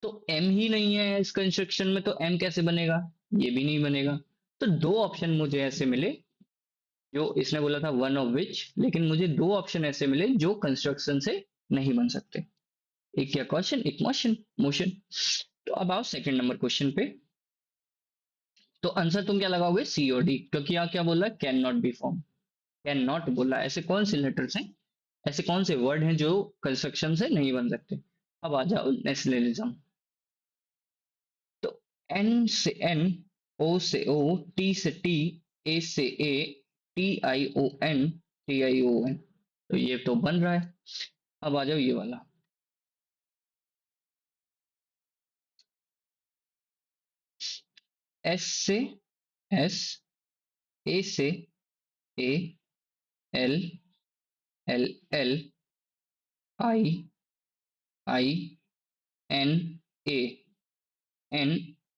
तो एम ही नहीं है इस कंस्ट्रक्शन में, तो एम कैसे बनेगा, ये भी नहीं बनेगा। तो दो ऑप्शन मुझे ऐसे मिले, जो इसने बोला था वन ऑफ विच, लेकिन मुझे दो ऑप्शन ऐसे मिले जो कंस्ट्रक्शन से नहीं बन सकते, एक क्या क्वेश्चन, एक मोशन, मोशन। तो अब आओ सेकंड नंबर क्वेश्चन पे, तो आंसर तुम क्या लगाओगे, सी और डी, क्योंकि यहाँ क्या बोला, can not B form, can not बोला, ऐसे कौन से लेटर्स हैं, ऐसे कौन से वर्ड हैं जो कंस्ट्रक्शन से नहीं बन सकते। अब आ जाओ नेशनलिज्म, तो एन से एन, ओ से ओ, टी से टी, ए से A, T I O N, तो ये तो बन रहा है। अब आ जाओ ये वाला, एस से एस, ए से A, L, L L, I, I, N, A, N,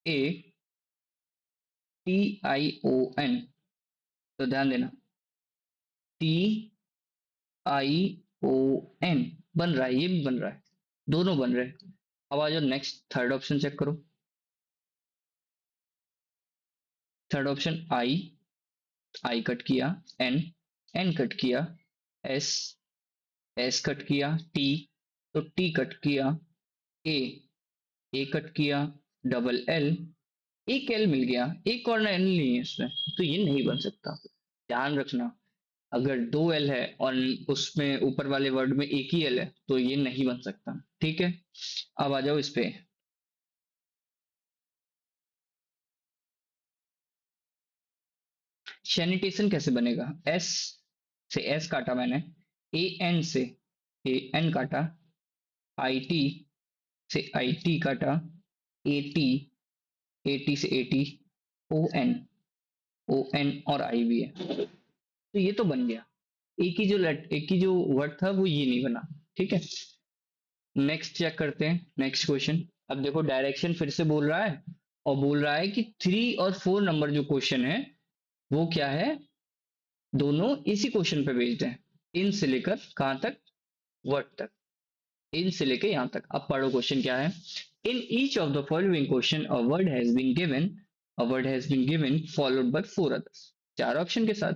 A, T I O N, तो ध्यान देना, टी आई ओ एन, बन रहा है, ये भी बन रहा है, दोनों बन रहे हैं। अब आ जाओ नेक्स्ट, थर्ड ऑप्शन चेक करो, third option I, I cut किया, एन, एन कट किया, एस, एस कट किया, टी, तो टी कट किया, ए, ए कट किया, डबल एल, एक एल मिल गया, एक और एल नहीं है इसमें, तो ये नहीं बन सकता। ध्यान रखना, अगर दो एल है और उसमें ऊपर वाले वर्ड में एक ही एल है, तो ये नहीं बन सकता, ठीक है। अब आ जाओ इस पे, सैनिटेशन कैसे बनेगा, एस से एस काटा मैंने, ए एन से ए एन काटा, आई टी से आई टी काटा, ए टी, ए टी से A T, O N, O N और आई भी है, तो ये तो बन गया, एक ही जो वर्ड था वो ये नहीं बना, ठीक है। नेक्स्ट चेक करते हैं, नेक्स्ट क्वेश्चन। अब देखो डायरेक्शन फिर से बोल रहा है, और बोल रहा है कि 3 और 4 नंबर जो क्वेश्चन है वो क्या है, दोनों इसी क्वेश्चन पे बेस्ड है, इन से लेकर कहां तक, वर्ड तक, इन से लेकर यहां तक। अब पढ़ो क्वेश्चन क्या है, in each of the following question a word has been given, a word has been given followed by 4 others, 4 option के साथ,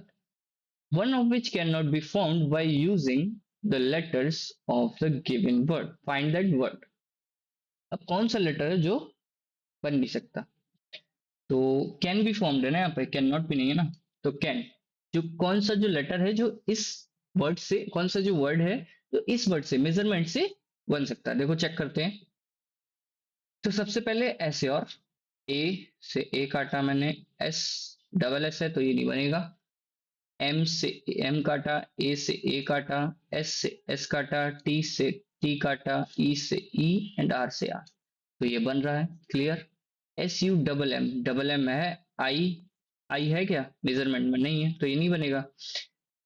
one of which cannot be formed by using the letters of the given word, find that word। अब कौन सा letter है जो बन नहीं सकता, तो कैन बी फॉर्म्ड है ना, यहाँ पे कैन नॉट भी नहीं है ना, तो कैन, जो कौन सा जो लेटर है जो इस वर्ड से, कौन सा जो वर्ड है जो इस वर्ड से मेजरमेंट से बन सकता है, देखो चेक करते हैं। तो सबसे पहले ऐसे, और ए से ए काटा मैंने, एस, डबल एस है तो ये नहीं बनेगा, एम से एम काटा, ए से ए काटा, एस से एस काटा, टी से टी काटा, ई से ई, एंड आर से आर, तो ये बन रहा है, clear. S U double M है, आई, आई है क्या मेजरमेंट में, नहीं है तो ये नहीं बनेगा।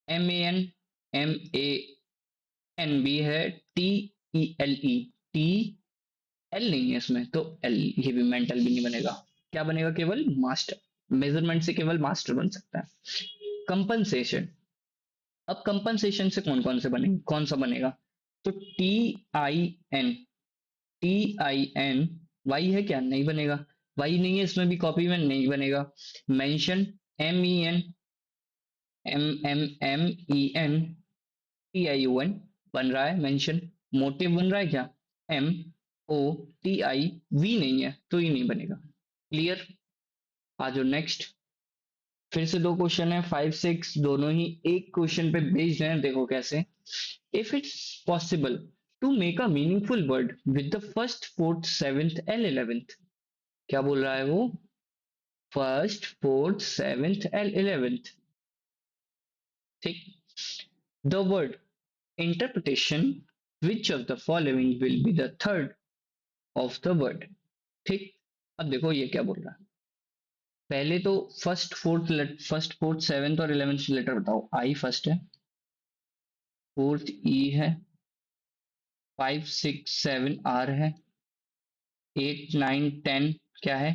M A N, M A N B है, T E L E, T L नहीं है इसमें, तो एल, ये भी मेंटल भी नहीं बनेगा, क्या बनेगा, केवल मास्टर, मेजरमेंट से केवल मास्टर बन सकता है। कंपनसेशन, अब कंपनसेशन से कौन कौन से बनेंगे, कौन सा बनेगा, तो T I N, T I N, Y है क्या, नहीं बनेगा, वाई नहीं है इसमें भी, कॉपी में नहीं बनेगा। Mention, M E N, M M M E N, T I O N, बन रहा है मेंशन। मोटिव बन रहा है क्या, M O T I, V नहीं है तो ये नहीं बनेगा, क्लियर। आ जाओ नेक्स्ट, फिर से दो क्वेश्चन है, 5 6 दोनों ही एक क्वेश्चन पे बेस्ड हैं, देखो कैसे। If it's possible to make a meaningful word with the first fourth seventh and 11th, क्या बोल रहा है वो, first fourth seventh and 11th, ठीक। The word interpretation, which of the following will be the third of the word, ठीक। अब देखो ये क्या बोल रहा है, पहले तो फर्स्ट फोर्थ सेवेंथ और 11th लेटर बताओ। आई फर्स्ट है, फोर्थ ई है, 5 6 7 आर है, 8 9 10 क्या है,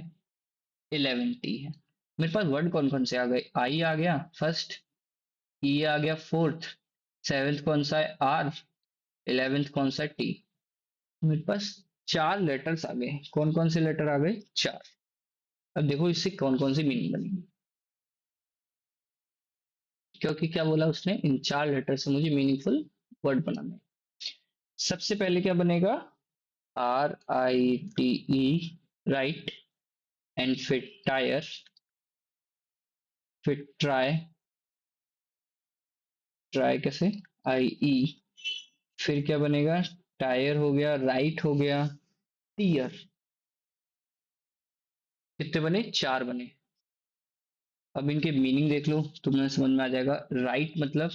11 टी है। मेरे पास वर्ड कौन कौन से आ गए, आई आ गया फर्स्ट, ई आ गया फोर्थ, सेवेंथ कौन सा है आर, 11th कौन सा टी। मेरे पास चार लेटर्स आ गए। कौन कौन से लेटर आ गए, चार। अब देखो इससे कौन कौन सी मीनिंग बनेगी, क्योंकि क्या बोला उसने, इन चार लेटर से मुझे मीनिंगफुल वर्ड बनाना है। सबसे पहले क्या बनेगा, RITE, राइट, एंड फिर टायर, फिर ट्राई, ट्राई कैसे, IE, फिर क्या बनेगा, टायर हो गया, राइट हो गया, टीयर। कितने बने, चार बने। अब इनके मीनिंग देख लो, तुम्हें समझ में आ जाएगा। राइट मतलब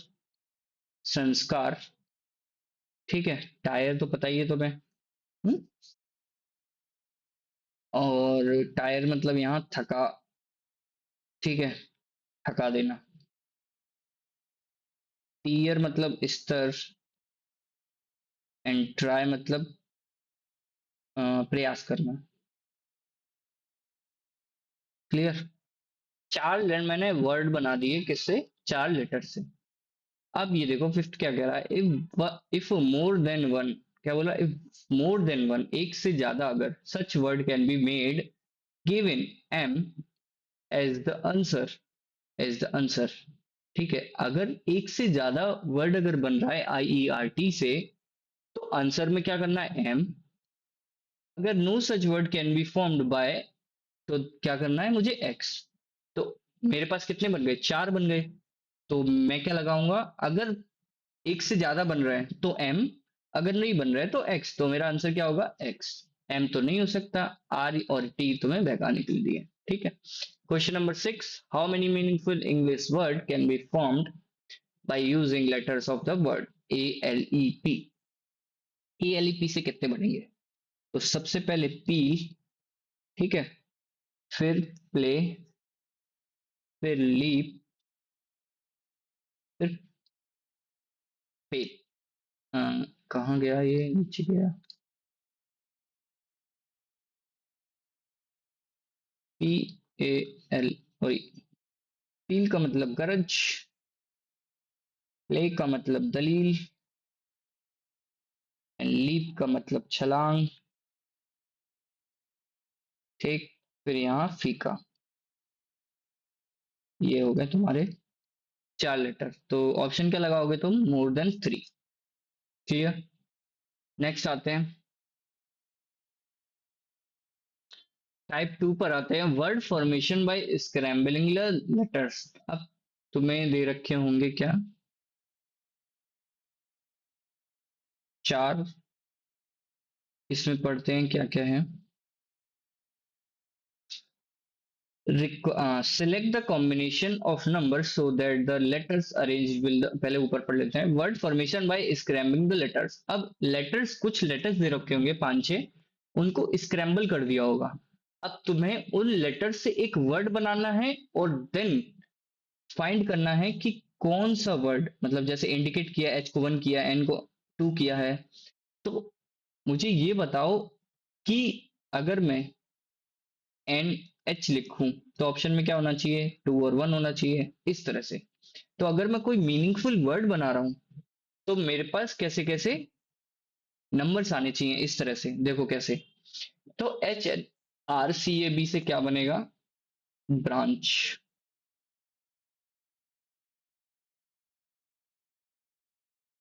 संस्कार, ठीक है। टायर तो पता ही है तुम्हें। हम्म? और टायर मतलब यहाँ थका, ठीक है, थका देना। टीयर मतलब स्तर, एंड ट्राई मतलब प्रयास करना। क्लियर। मैंने वर्ड बना दिए किससे, चार लेटर से। अब ये देखो फिफ्थ क्या कह रहा है, इफ मोर देन वन, क्या बोला, इफ मोर देन वन, एक से ज्यादा अगर, such word can be made, given M as the answer, as the answer. ठीक है, अगर एक से ज्यादा वर्ड अगर बन रहा है IERT से, तो आंसर में क्या करना है, एम। अगर no such word can be formed by, तो क्या करना है मुझे, एक्स। तो मेरे पास कितने बन गए, चार बन गए। तो मैं क्या लगाऊंगा, अगर एक से ज्यादा बन रहे हैं तो एम, अगर नहीं बन रहे तो एक्स। तो मेरा आंसर क्या होगा, एक्स। एम तो नहीं हो सकता, आर और टी तुम्हें भगा निकल दिए। ठीक है। Question number 6, how many meaningful English word can be formed by using letters of the word ALEP। ALEP से कितने बनेंगे, तो सबसे पहले पी, ठीक है, फिर प्ले, फिर लीप, फिर पे। कहाँ गया ये, नीचे गया। PAL, सॉरी, पील का मतलब गरज, प्ले का मतलब दलील, एंड लीप का मतलब छलांग, ठीक। फिर यहाँ फीका। ये हो गए तुम्हारे चार लेटर। तो ऑप्शन क्या लगाओगे तुम, more than three. Clear. Next आते हैं, टाइप 2 पर आते हैं, word formation by scrambling letters. अब तुम्हें दे रखे होंगे क्या, चार। इसमें पढ़ते हैं क्या क्या है। Select the combination of numbers so that the letters arranged will पहले ऊपर पढ़ लेते हैं, word formation by scrambling the letters। अब letters, कुछ letters दे रखे होंगे पांच छह, उनको scramble कर दिया होगा। अब तुम्हें उन letters से एक word बनाना है, और then फाइंड करना है कि कौन सा वर्ड, मतलब जैसे इंडिकेट किया, एच को वन किया, एन को टू किया है। तो मुझे ये बताओ कि अगर मैं एन एच लिखूं, तो ऑप्शन में क्या होना चाहिए, टू और वन होना चाहिए, इस तरह से। तो अगर मैं कोई मीनिंगफुल वर्ड बना रहा हूं, तो मेरे पास कैसे कैसे नंबर्स आने चाहिए, इस तरह से। देखो कैसे, तो HRCAB से क्या बनेगा, ब्रांच।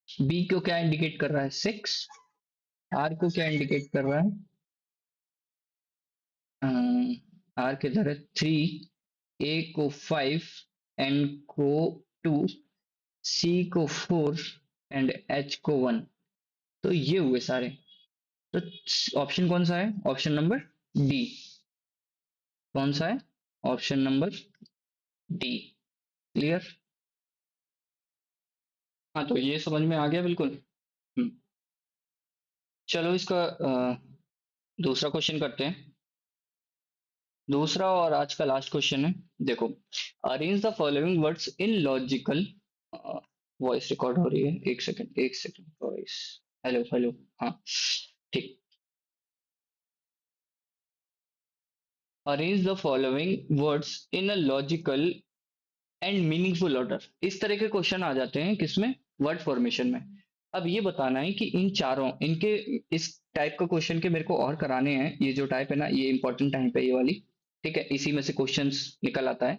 बी को क्या इंडिकेट कर रहा है, सिक्स। आर को क्या इंडिकेट कर रहा है, आर के तरह थ्री, ए को फाइव, एन को टू, सी को फोर, एंड एच को वन। तो ये हुए सारे। तो ऑप्शन कौन सा है, ऑप्शन नंबर डी। कौन सा है, ऑप्शन नंबर डी। क्लियर। हाँ, तो ये समझ में आ गया बिल्कुल। हम्म, चलो इसका दूसरा क्वेश्चन करते हैं। दूसरा और आज का लास्ट क्वेश्चन है, देखो, arrange the following words in logical, voice record हो रही है, एक सेकंड वॉइस, हेलो हेलो, हाँ, ठीक, arrange the following words in a logical and meaningful order, इस तरह के क्वेश्चन आ जाते हैं किसमें, वर्ड फॉर्मेशन में। अब ये बताना है कि इन चारों इनके, इस टाइप का क्वेश्चन के मेरे को और कराने हैं, ये जो टाइप है ना, ये इंपॉर्टेंट टाइप है ये वाली, ठीक है, इसी में से क्वेश्चंस निकल आता है।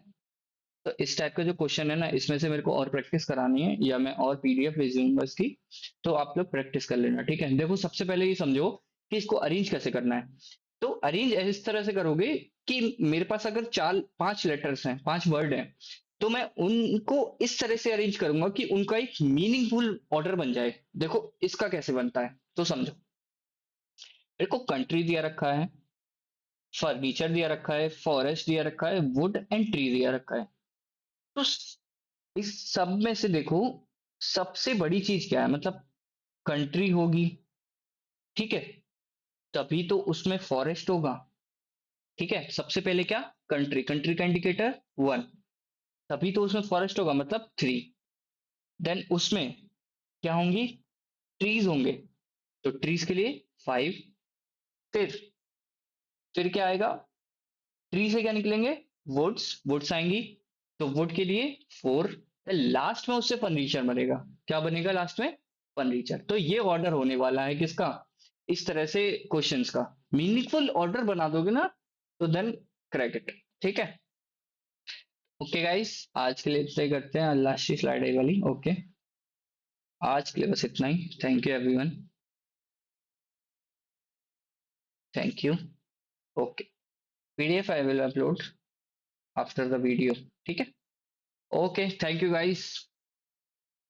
तो इस टाइप का जो क्वेश्चन है ना, इसमें से मेरे को और प्रैक्टिस करानी है, या मैं और पीडीएफ भेज दूंगा इसकी, तो आप लोग प्रैक्टिस कर लेना, ठीक है। देखो, सबसे पहले ये समझो कि इसको अरेंज कैसे करना है। तो अरेंज इस तरह से करोगे कि मेरे पास अगर चार पांच लेटर्स हैं, पांच वर्ड हैं, तो मैं उनको इस तरह से अरेंज करूंगा कि उनका एक मीनिंगफुल ऑर्डर बन जाए। देखो इसका कैसे बनता है, तो समझो, मेरे को कंट्री दिया रखा है, फर्नीचर दिया रखा है, फॉरेस्ट दिया रखा है, वुड एंड ट्री दिया रखा है। तो इस सब में से देखो, सबसे बड़ी चीज क्या है, मतलब कंट्री होगी, ठीक है, तभी तो उसमें फॉरेस्ट होगा, ठीक है। सबसे पहले क्या, कंट्री, कंट्री का इंडिकेटर वन, तभी तो उसमें फॉरेस्ट होगा, मतलब थ्री। देन उसमें क्या होंगी, ट्रीज होंगे, तो ट्रीज के लिए फाइव। फिर फिर क्या आएगा, ट्री से क्या निकलेंगे, वुड्स, वुड्स आएंगी, तो वुड के लिए फोर। लास्ट में उससे फर्नीचर बनेगा, क्या बनेगा लास्ट में, फर्नीचर। तो ये ऑर्डर होने वाला है किसका, इस तरह से क्वेश्चंस का। मीनिंगफुल ऑर्डर बना दोगे ना, तो देन क्रैक इट, ठीक है। ओके गाइस, आज के लिए इतना ही करते हैं, लास्ट की स्लाइड है ये वाली, ओके। आज के लिए बस इतना ही, thank you everyone, thank you, okay. PDF I will upload after the video, ठीक है। Okay, thank you guys.